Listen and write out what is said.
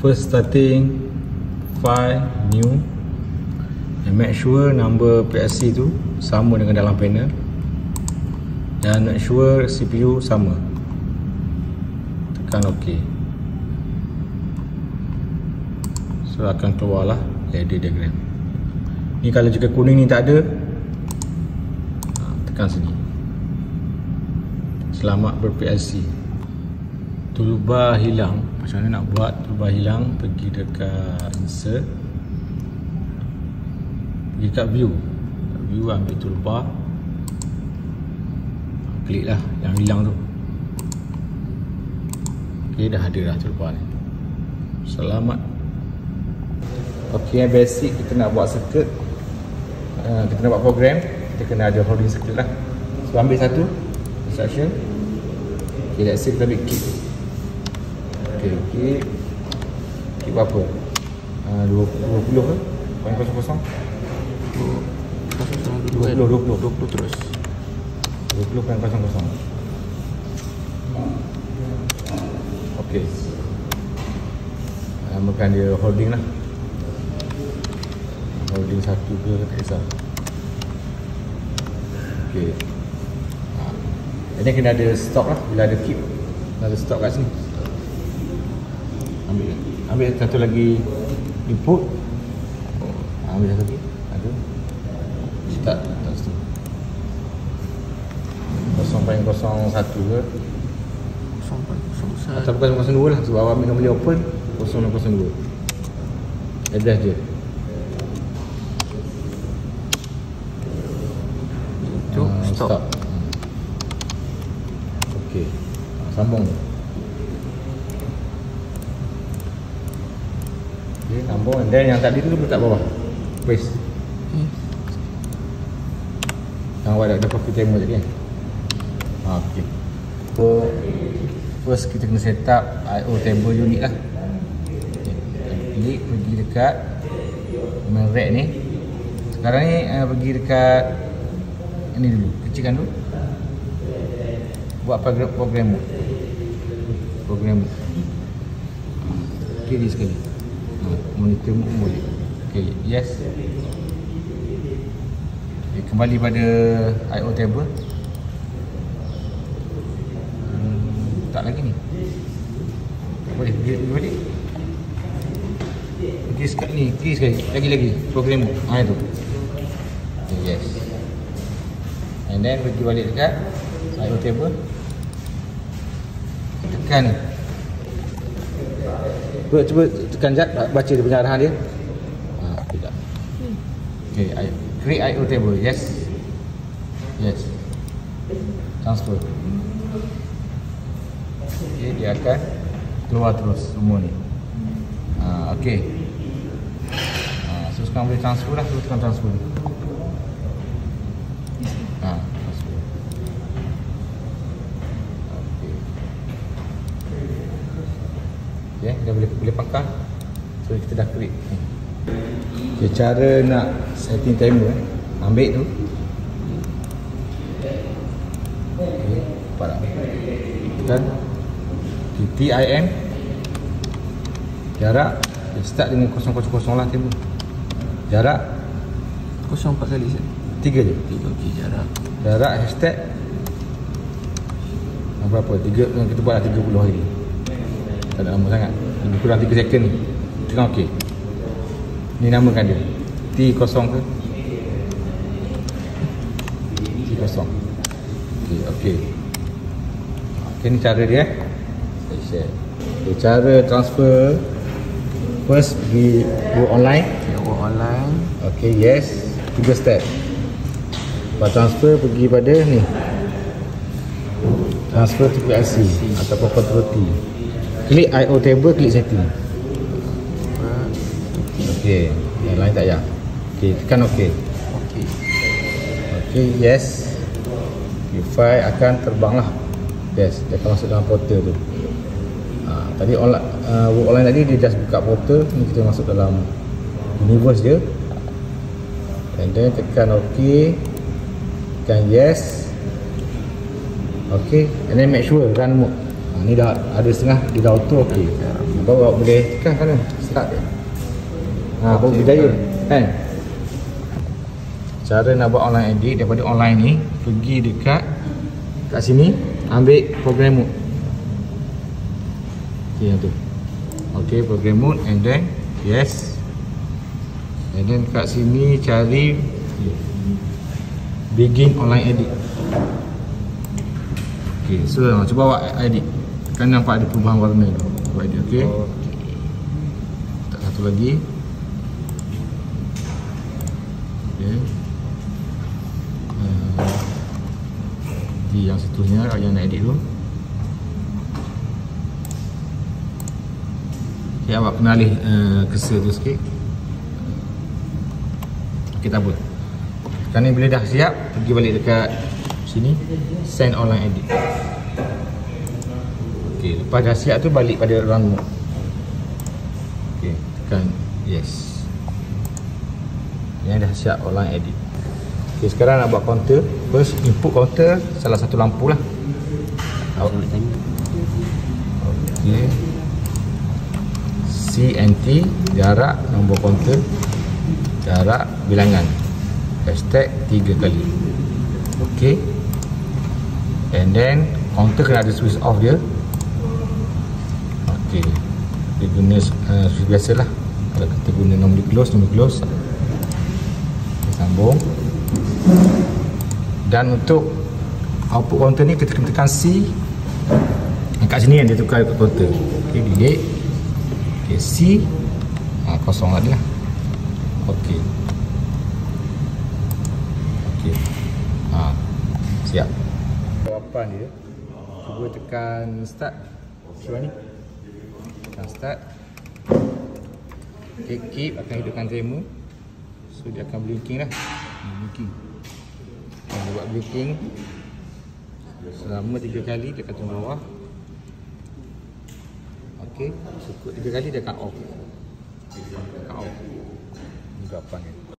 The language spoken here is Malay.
First starting file new, and make sure number PLC tu sama dengan dalam panel, dan make sure CPU sama. Tekan OK. So akan keluar lah ladder diagram. Ni kalau jika kuning ni tak ada, tekan sini. Selamat ber-PLC. Toolbar hilang. Macam mana nak buat toolbar hilang? Pergi dekat insert, pergi kat view, ambil toolbar, klik lah yang hilang tu. Ok, dah ada dah toolbar ni. Selamat. Ok, yang basic kita nak buat circuit, kita nak buat program, kita kena ada holding circuit lah. So ambil satu instruction. Ok, let's say kita ambil keep. Ok, keep berapa? 20 ke? 0.00? 20 terus. 20.00. Ok, namakan dia holding lah. Holding satu ke, tak kisah. Ok, ini kena ada stop lah. Bila ada keep, ada stop kat sini. Ambil satu lagi input. Ambil satu lagi. Ada. Tak situ. 0.01 ke? 0.01 atau bukan 0.02 lah. Sebab awak ambil nombor open 0.02. Address je. Itu stop. Okey. Sambung. Okay, sambung, dan yang tadi tu letak bawah. Press. Yang awak ada coffee timer tadi kan? Okay. So first kita kena set up IO table unit lah. Klik, pergi dekat main rack ni. Sekarang ni pergi dekat ini dulu, kecilkan dulu. Buat program mode. Kiri sekali. Monitor mode boleh. Ok, yes. Okay, kembali pada IO table. Tak lagi ni. Tak boleh, pergi balik. Pergi sekali ni, pergi sekali. Lagi program mode. Itu. Okay, yes. And then pergi balik dekat IO table. Tekan ni. Cuba tekan jat, baca dia punya arahan dia. Tidak. Okay, create IO table. Yes. Transfer. Okay, dia akan keluar terus semua ni. Okay. So sekarang boleh transfer lah. Kita tekan transfer. Transfer. Okay, dah boleh pangkal. So kita dah create. Okay, cara nak setting timer, ambil tu. Okay, parah. Tekan TIM. Jarak start dengan 000 lah timer. Jarak 0 4 kali set. 3 je. 3, okey, Jarak hashtag berapa? 3, kita buatlah 30 lagi. Tak ada lama sangat. Lebih kurang 3 second ni. Tekan OK. Ni namakan dia T0 ke? T0. OK. OK, ni cara dia. Saya share. Okay, cara transfer. First pergi go online. OK, yes. 3 step. Lepas transfer pergi pada ni, transfer to PLC ataupun control T. Klik IO table, klik setting. Ok, yang lain tak payah. Ok, tekan OK. Ok, yes. Ok, file akan terbang lah. Yes, dia akan masuk dalam portal tu. Tadi online, work online tadi dia just buka portal. Ni kita masuk dalam universe dia. And then tekan OK, tekan yes. Ok, and then make sure run mode. Ni dah ada setengah, dia dah auto okey. Bawa boleh tekan kan? Start. Baru berjaya kan? Cara nak buat online edit daripada online ni, pergi dekat kat sini, ambil program mode. Okey, yang tu. Okey, program mode and then yes. And then kat sini cari begin online edit. Okey, so cuba buat edit. Kan nampak ada perubahan warna tu. Buat edit, okey. Tak satu lagi. Okey. Di yang seterusnya yang nak edit tu. Okay, awak kena alih cursor tu sikit. Okay, tak apa. Sekarang ni bila dah siap, pergi balik dekat sini, send online edit. Okay, lepas dah siap tu balik pada run mode. Okay, tekan yes. Yang dah siap online edit. Okay, sekarang nak buat counter. First input counter salah satu lampu lah. Okay. CNT, jarak, nombor counter, jarak, bilangan. Hashtag 3 kali. Okay. And then counter kena ada switch off dia. Okay. Dia guna switch biasa lah. Kalau kita guna nombor close. Okay, sambung. Dan untuk output counter ni kita kena tekan C. Kat sini yang dia tukar output counter. Okay, delete. Okay, C. Kosong lagi lah. Okay. Okay. Siap. Jawapan dia. Cuba tekan start. Cuba ni. Tekan start. Okay, keep akan hidupkan timer. So dia akan blinking lah. Blinking. Dia buat blinking selama 3 kali, dia akan turun bawah. Okey, cukup 3 kali dia akan off. Ini jawapan dia.